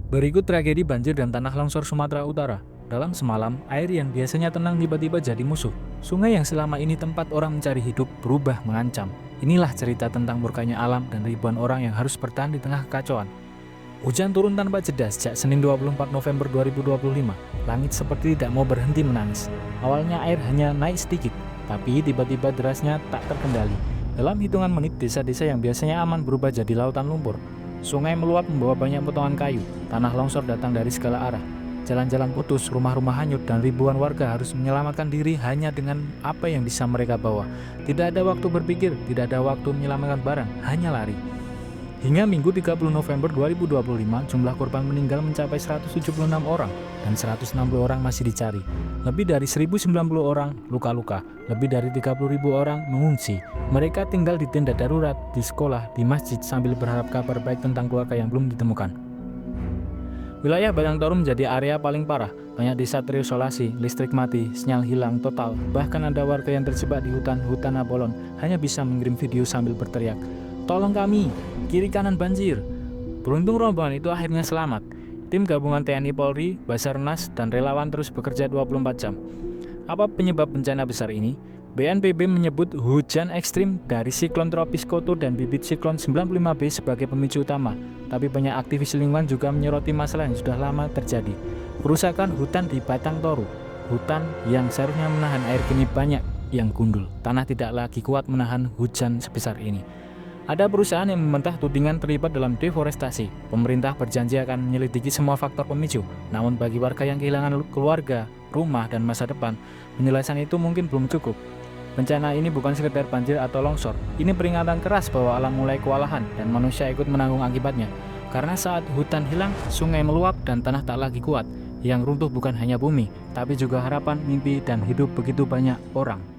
Berikut tragedi banjir dan tanah longsor Sumatera Utara. Dalam semalam, air yang biasanya tenang tiba-tiba jadi musuh. Sungai yang selama ini tempat orang mencari hidup berubah mengancam. Inilah cerita tentang murkanya alam dan ribuan orang yang harus bertahan di tengah kekacauan. Hujan turun tanpa jeda sejak Senin 24 November 2025. Langit seperti tidak mau berhenti menangis. Awalnya air hanya naik sedikit, tapi tiba-tiba derasnya tak terkendali. Dalam hitungan menit, desa-desa yang biasanya aman berubah jadi lautan lumpur. Sungai meluap membawa banyak potongan kayu, tanah longsor datang dari segala arah. Jalan-jalan putus, rumah-rumah hanyut, dan ribuan warga harus menyelamatkan diri hanya dengan apa yang bisa mereka bawa. Tidak ada waktu berpikir, tidak ada waktu menyelamatkan barang, hanya lari. Hingga Minggu 30 November 2025, jumlah korban meninggal mencapai 176 orang dan 160 orang masih dicari. Lebih dari 1.090 orang luka-luka, lebih dari 30.000 orang mengungsi. Mereka tinggal di tenda darurat, di sekolah, di masjid sambil berharap kabar baik tentang keluarga yang belum ditemukan. Wilayah Batang Toru menjadi area paling parah. Banyak desa terisolasi, listrik mati, sinyal hilang total. Bahkan ada warga yang terjebak di hutan Abolon hanya bisa mengirim video sambil berteriak, "Tolong kami, kiri kanan banjir." Beruntung rombongan itu akhirnya selamat. Tim gabungan TNI Polri, Basarnas, dan relawan terus bekerja 24 jam. Apa penyebab bencana besar ini? BNPB menyebut hujan ekstrim dari siklon tropis Koto dan bibit siklon 95B sebagai pemicu utama. Tapi banyak aktivis lingkungan juga menyoroti masalah yang sudah lama terjadi. Kerusakan hutan di Batang Toru. Hutan yang seharusnya menahan air kini banyak yang gundul. Tanah tidak lagi kuat menahan hujan sebesar ini. Ada perusahaan yang membantah tudingan terlibat dalam deforestasi. Pemerintah berjanji akan menyelidiki semua faktor pemicu. Namun bagi warga yang kehilangan keluarga, rumah, dan masa depan, penjelasan itu mungkin belum cukup. Bencana ini bukan sekedar banjir atau longsor. Ini peringatan keras bahwa alam mulai kewalahan dan manusia ikut menanggung akibatnya. Karena saat hutan hilang, sungai meluap dan tanah tak lagi kuat. Yang runtuh bukan hanya bumi, tapi juga harapan, mimpi, dan hidup begitu banyak orang.